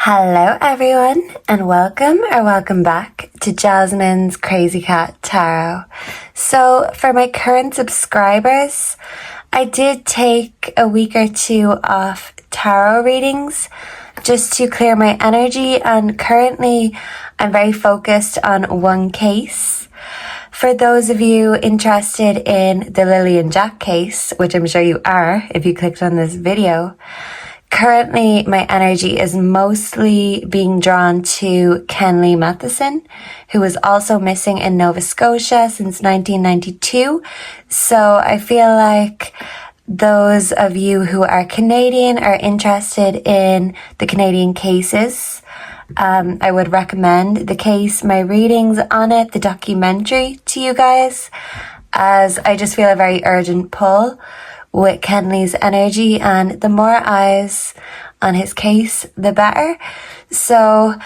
Hello everyone, and welcome back to Jasmine's Crazy Cat Tarot. So for my current subscribers, I did take a week or two off tarot readings just to clear my energy, and currently I'm very focused on one case. For those of you interested in the Lilly and Jack case, which I'm sure you are if you clicked on this video, currently my energy is mostly being drawn to Kenley Matheson, who was also missing in Nova Scotia since 1992. So I feel like those of you who are Canadian are interested in the Canadian cases. I would recommend the case, my readings on it, the documentary to you guys, as I just feel a very urgent pull with Kenley's energy, and the more eyes on his case, the better. So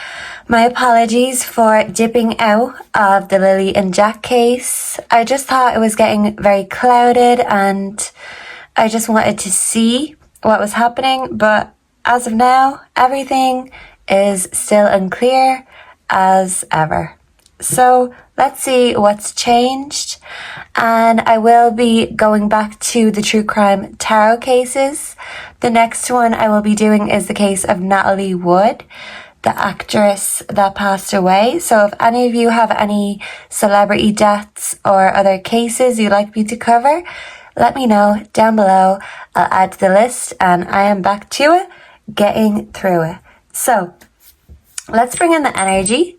my apologies for dipping out of the Lilly and Jack case. I just thought it was getting very clouded and I just wanted to see what was happening, but as of now, everything is still unclear as ever. So let's see what's changed, and I will be going back to the true crime tarot cases. The next one I will be doing is the case of Natalie Wood, the actress that passed away. So if any of you have any celebrity deaths or other cases you'd like me to cover, let me know down below. I'll add to the list, and I am back to it, getting through it. So let's bring in the energy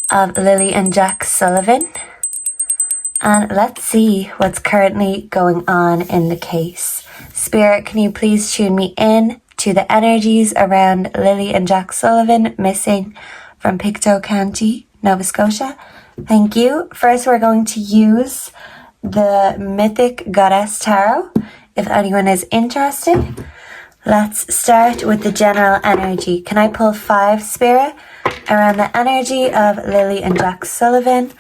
of Lilly and Jack Sullivan, and let's see what's currently going on in the case. Spirit, can you please tune me in to the energies around Lilly and Jack Sullivan missing from Pictou County, Nova Scotia? Thank you. First, we're going to use the Mythic Goddess Tarot if anyone is interested. Let's start with the general energy. Can I pull 5, Spirit, around the energy of Lilly and Jack Sullivan?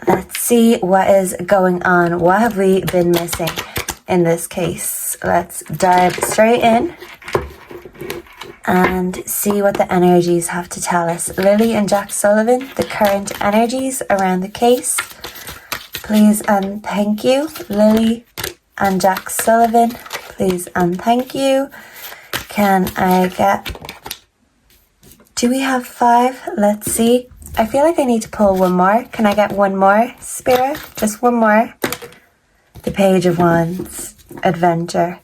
Let's see what is going on. What have we been missing in this case? Let's dive straight in and see what the energies have to tell us. Lilly and Jack Sullivan, the current energies around the case. Please and thank you. Lilly and Jack Sullivan, please and thank you. Can I get... Do we have 5? Let's see. I feel like I need to pull one more. Can I get one more, Spirit? Just one more. The Page of Wands, Adventure.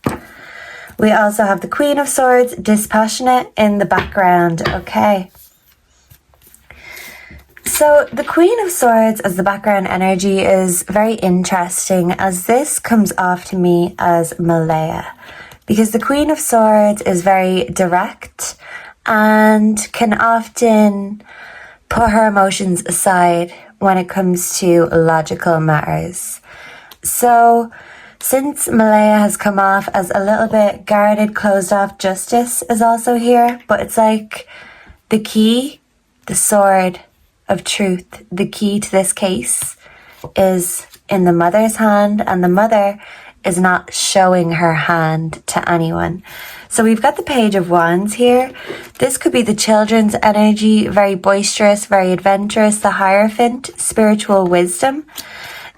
We also have the Queen of Swords, Dispassionate, in the background. Okay. So the Queen of Swords as the background energy is very interesting, as this comes off to me as Malaya, because the Queen of Swords is very direct and can often put her emotions aside when it comes to logical matters. So since Malaya has come off as a little bit guarded, closed off, Justice is also here, but it's like the key, the sword of truth, the key to this case is in the mother's hand, and the mother is not showing her hand to anyone. So we've got the Page of Wands here. This could be the children's energy, very boisterous, very adventurous, the Hierophant, spiritual wisdom.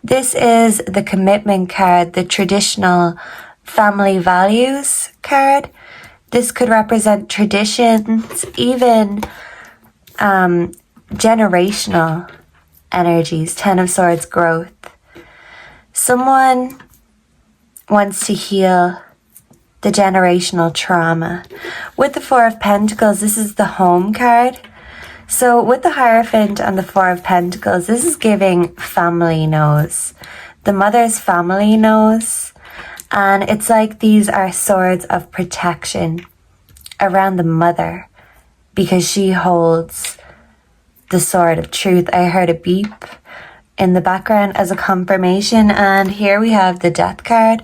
This is the commitment card, the traditional family values card. This could represent traditions, even generational energies, 10 of Swords, growth. Someone wants to heal the generational trauma. With the 4 of Pentacles, this is the home card. So with the Hierophant and the 4 of Pentacles, this is giving family knows. The mother's family knows. And it's like these are swords of protection around the mother, because she holds the sword of truth. I heard a beep in the background as a confirmation, and here we have the Death card,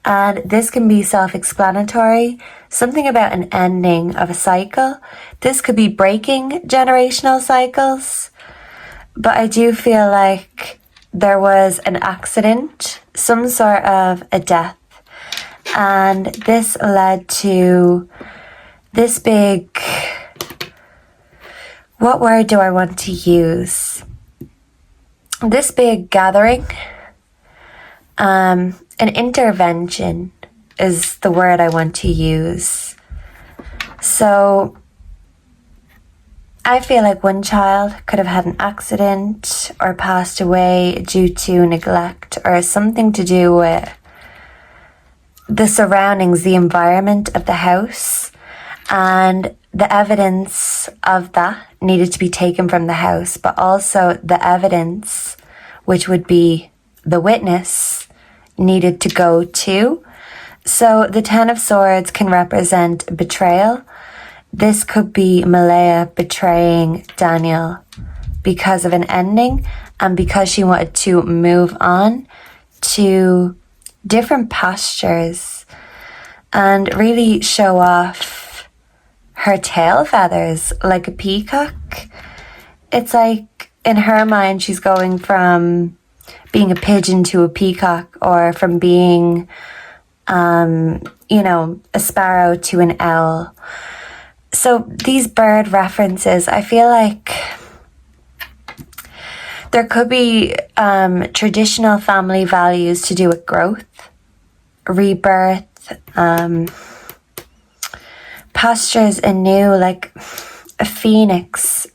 and this can be self-explanatory, something about an ending of a cycle. This could be breaking generational cycles, but I do feel like there was an accident, some sort of a death, and this led to this big What word do I want to use? This big gathering, an intervention is the word I want to use. So I feel like one child could have had an accident or passed away due to neglect or something to do with the surroundings, the environment of the house, and the evidence of that needed to be taken from the house, but also the evidence, which would be the witness, needed to go too. So the Ten of Swords can represent betrayal. This could be Malaya betraying Daniel because of an ending and because she wanted to move on to different pastures and really show off her tail feathers like a peacock. It's like in her mind she's going from being a pigeon to a peacock, or from being a sparrow to an owl. So these bird references, I feel like there could be traditional family values to do with growth, rebirth, pastures anew, like a phoenix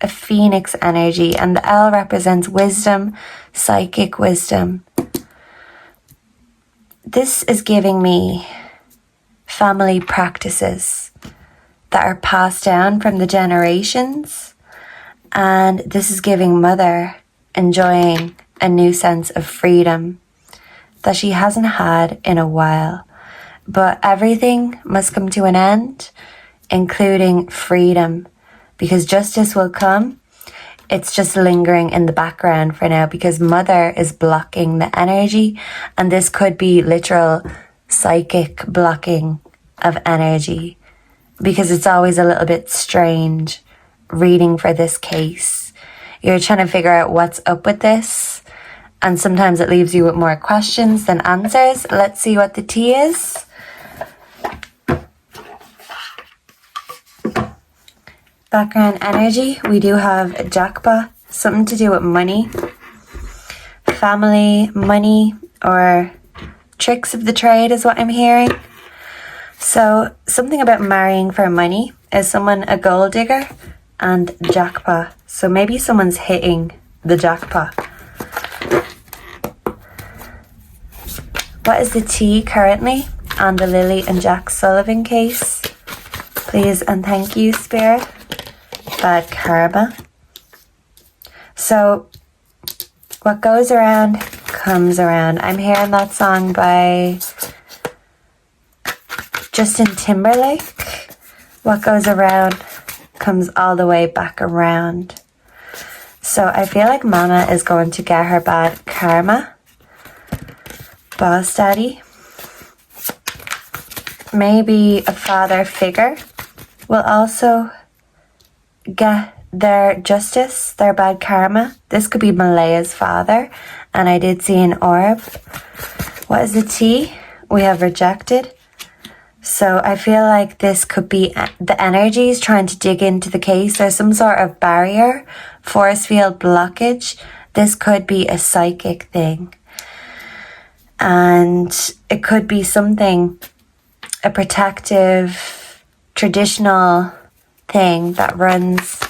energy. And the owl represents wisdom, psychic wisdom. This is giving me family practices that are passed down from the generations, and this is giving mother enjoying a new sense of freedom that she hasn't had in a while. But everything must come to an end, including freedom, because justice will come. It's just lingering in the background for now because mother is blocking the energy, and this could be literal psychic blocking of energy, because it's always a little bit strange reading for this case. You're trying to figure out what's up with this, and sometimes it leaves you with more questions than answers. Let's see what the tea is. Background energy, we do have jackpot, something to do with money, family, money, or tricks of the trade is what I'm hearing. So something about marrying for money. Is someone a gold digger? And jackpot. So maybe someone's hitting the jackpot. What is the tea currently on the Lilly and Jack Sullivan case? Please and thank you, Spirit. Bad karma. So what goes around comes around. I'm hearing that song by Justin Timberlake. What goes around comes all the way back around. So I feel like Mama is going to get her bad karma. Boss Daddy. Maybe a father figure will also get their justice, their bad karma. This could be Malaya's father, and I did see an orb. What is the tea? We have rejected. So I feel like this could be the energies trying to dig into the case. There's some sort of barrier, force field blockage. This could be a psychic thing. And it could be something, a protective, traditional thing that runs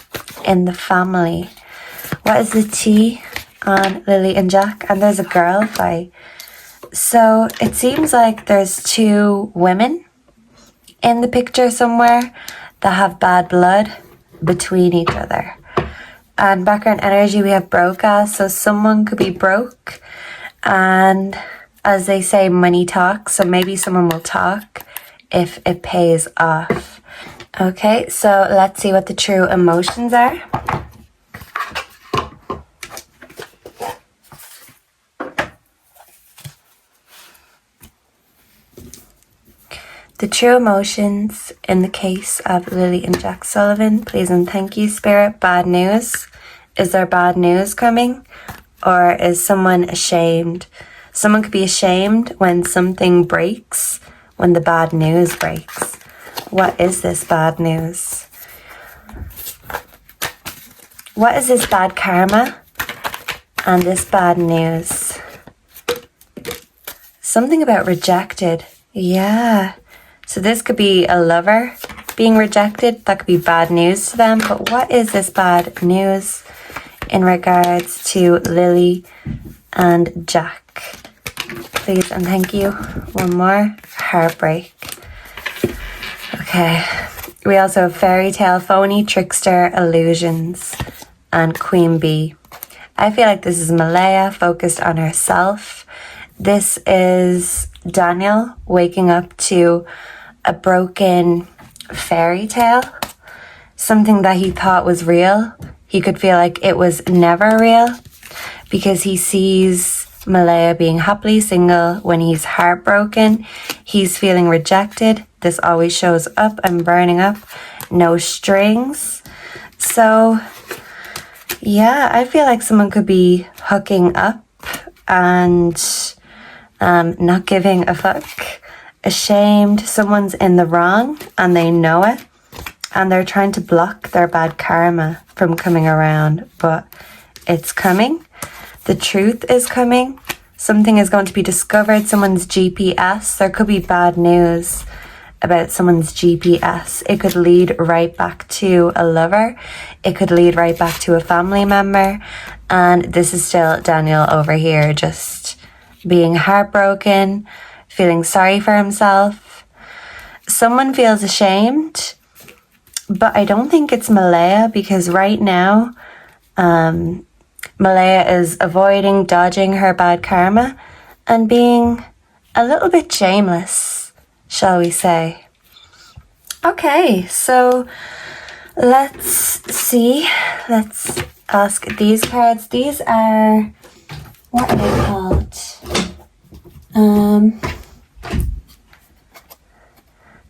in the family. What is the tea on Lilly and Jack? And there's a girl fight. So it seems like there's two women in the picture somewhere that have bad blood between each other. And background energy, we have broke ass. So someone could be broke, and as they say, money talks. So maybe someone will talk if it pays off. Okay, so let's see what the true emotions are. The true emotions in the case of Lilly and Jack Sullivan. Please and thank you, Spirit. Bad news. Is there bad news coming? Or is someone ashamed? Someone could be ashamed when something breaks, when the bad news breaks. What is this bad news? What is this bad karma and this bad news? Something about rejected. Yeah. So this could be a lover being rejected. That could be bad news to them. But what is this bad news in regards to Lily and Jack? Please and thank you. One more. Heartbreak. Okay. We also have fairy tale, phony, trickster, illusions, and queen bee. I feel like this is Malaya focused on herself. This is Daniel waking up to a broken fairy tale. Something that he thought was real. He could feel like it was never real because he sees Malaya being happily single when he's heartbroken. He's feeling rejected. This always shows up and burning up. No strings. So, yeah, I feel like someone could be hooking up and not giving a fuck. Ashamed. Someone's in the wrong and they know it. And they're trying to block their bad karma from coming around. But it's coming. The truth is coming. Something is going to be discovered. Someone's GPS. There could be bad news about someone's GPS. It could lead right back to a lover. It could lead right back to a family member. And this is still Daniel over here just being heartbroken, feeling sorry for himself. Someone feels ashamed, but I don't think it's Malaya because right now, Malaya is avoiding, dodging her bad karma and being a little bit shameless, shall we say. Okay, so let's see. Let's ask these cards. These are, what are they called?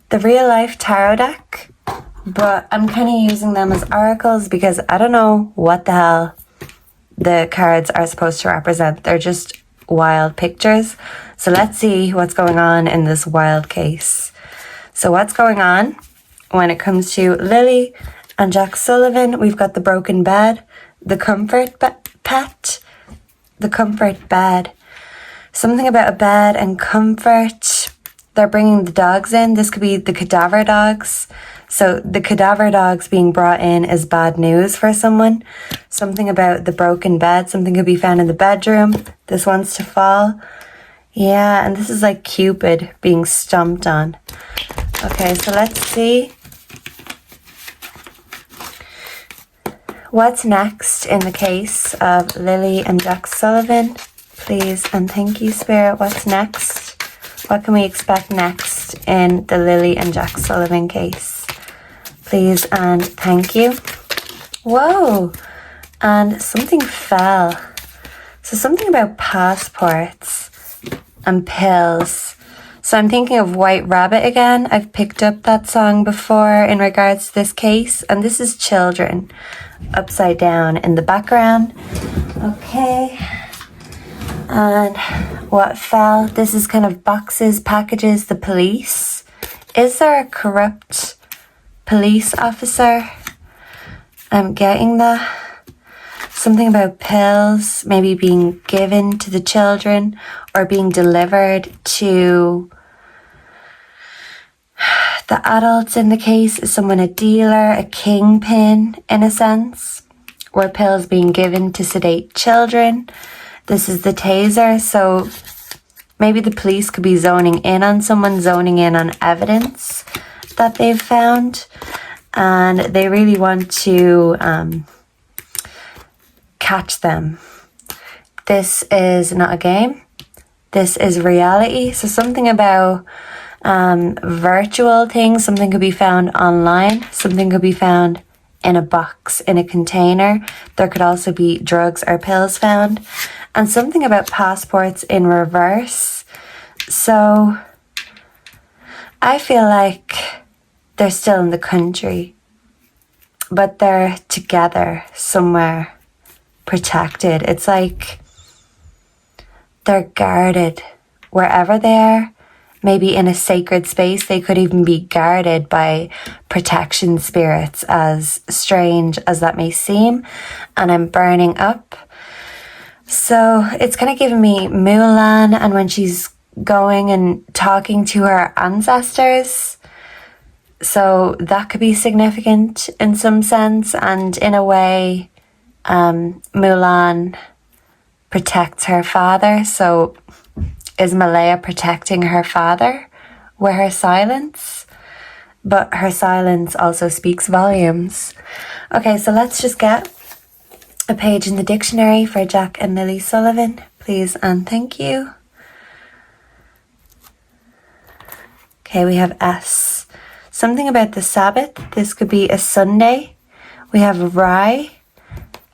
The real life tarot deck, but I'm kind of using them as oracles because I don't know what the hell the cards are supposed to represent. They're just wild pictures. So let's see what's going on in this wild case. So what's going on when it comes to Lily and Jack Sullivan? We've got the broken bed, the comfort pet, the comfort bed. Something about a bed and comfort. They're bringing the dogs in. This could be the cadaver dogs. So the cadaver dogs being brought in is bad news for someone. Something about the broken bed. Something could be found in the bedroom. This wants to fall. Yeah, and this is like Cupid being stomped on. Okay, so let's see. What's next in the case of Lily and Jack Sullivan? Please and thank you, Spirit. What's next? What can we expect next in the Lily and Jack Sullivan case? Please and thank you. Whoa! And something fell. So something about passports and pills. So I'm thinking of White Rabbit again. I've picked up that song before in regards to this case. And this is children upside down in the background. Okay. And what fell? This is kind of boxes, packages, the police. Is there a corrupt police officer? I'm getting that. Something about pills maybe being given to the children or being delivered to the adults in the case. Is someone a dealer, a kingpin in a sense? Or pills being given to sedate children? This is the taser, so maybe the police could be zoning in on someone, zoning in on evidence that they've found. And they really want to catch them. This is not a game. This is reality. So something about virtual things. Something could be found online. Something could be found in a box, in a container. There could also be drugs or pills found. And something about passports in reverse. So I feel like they're still in the country, but they're together somewhere protected. It's like they're guarded wherever they are. Maybe in a sacred space, they could even be guarded by protection spirits, as strange as that may seem, and I'm burning up. So it's kind of giving me Mulan, and when she's going and talking to her ancestors. So that could be significant in some sense, and in a way, Mulan protects her father. So is Malaya protecting her father with her silence? But her silence also speaks volumes. Okay, so let's just get a page in the dictionary for Jack and Lily Sullivan, please and thank you. Okay, we have S. Something about the Sabbath. This could be a Sunday. We have rye.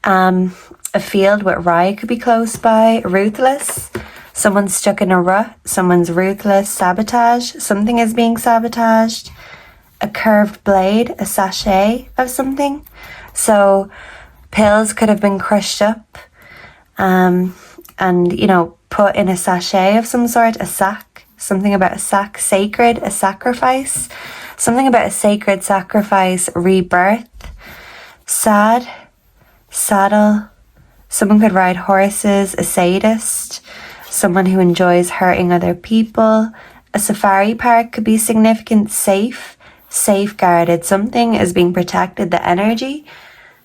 A field with rye could be close by. Ruthless. Someone's stuck in a rut. Someone's ruthless. Sabotage. Something is being sabotaged. A curved blade. A sachet of something. So pills could have been crushed up and, you know, put in a sachet of some sort. A sack. Something about a sack. Sacred. A sacrifice. Something about a sacred sacrifice. Rebirth. Sad. Saddle. Someone could ride horses. A sadist. Someone who enjoys hurting other people. A safari park could be significant. Safe. Safeguarded. Something is being protected. The energy.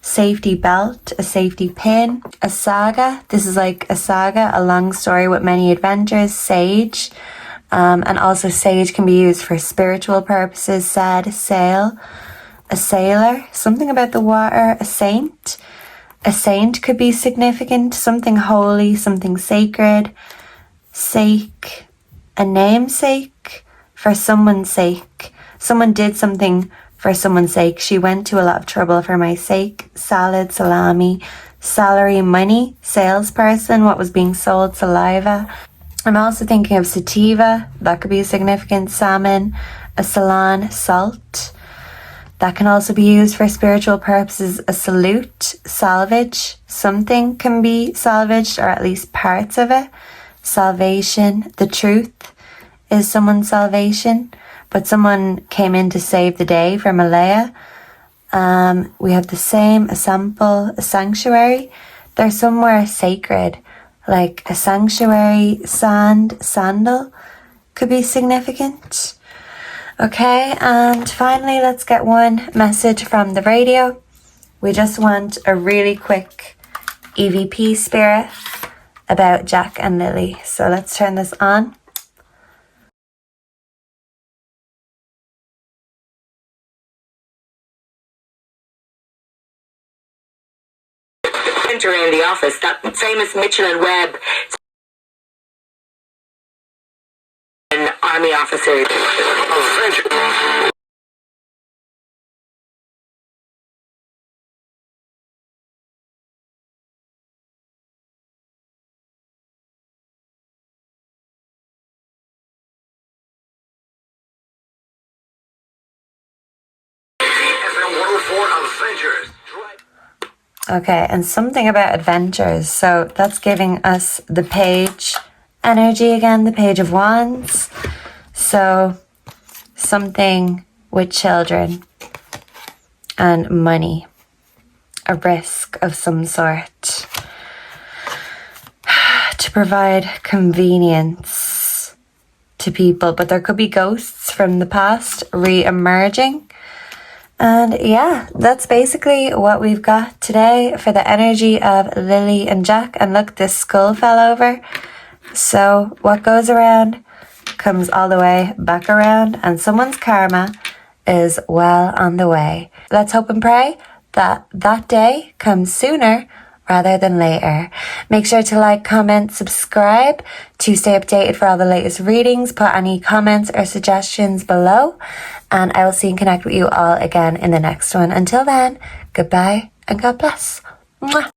Safety belt. A safety pin. A saga. This is like a saga. A long story with many adventures. Sage. And also sage can be used for spiritual purposes. Sad. Sail. A sailor. Something about the water. A saint. A saint could be significant. Something holy. Something sacred. Sake. A namesake. For someone's sake. Someone did something for someone's sake. She went to a lot of trouble for my sake. Salad. Salami. Salary. Money. Salesperson. What was being sold. Saliva. I'm also thinking of sativa. That could be a significant. Salmon. A salon. Salt. That can also be used for spiritual purposes. A salute. Salvage. Something can be salvaged, or at least parts of it. Salvation. The truth is someone's salvation, but someone came in to save the day for Malaya. We have the same. A sample. A sanctuary. They're somewhere sacred, like a sanctuary. Sand. Sandal could be significant. Okay, and finally, let's get one message from the radio. We just want a really quick EVP spirit about Jack and Lily. So let's turn this on. In the office, that famous Mitchell and Webb army officer. Okay, and something about adventures. So that's giving us the page energy again, the Page of Wands. So something with children and money, a risk of some sort to provide convenience to people. But there could be ghosts from the past re-emerging. And yeah, that's basically what we've got today for the energy of Lily and Jack. And look, this skull fell over. So what goes around comes all the way back around, and someone's karma is well on the way. Let's hope and pray that that day comes sooner rather than later. Make sure to like, comment, subscribe to stay updated for all the latest readings. Put any comments or suggestions below, and I will see and connect with you all again in the next one. Until then, goodbye and God bless. Mwah.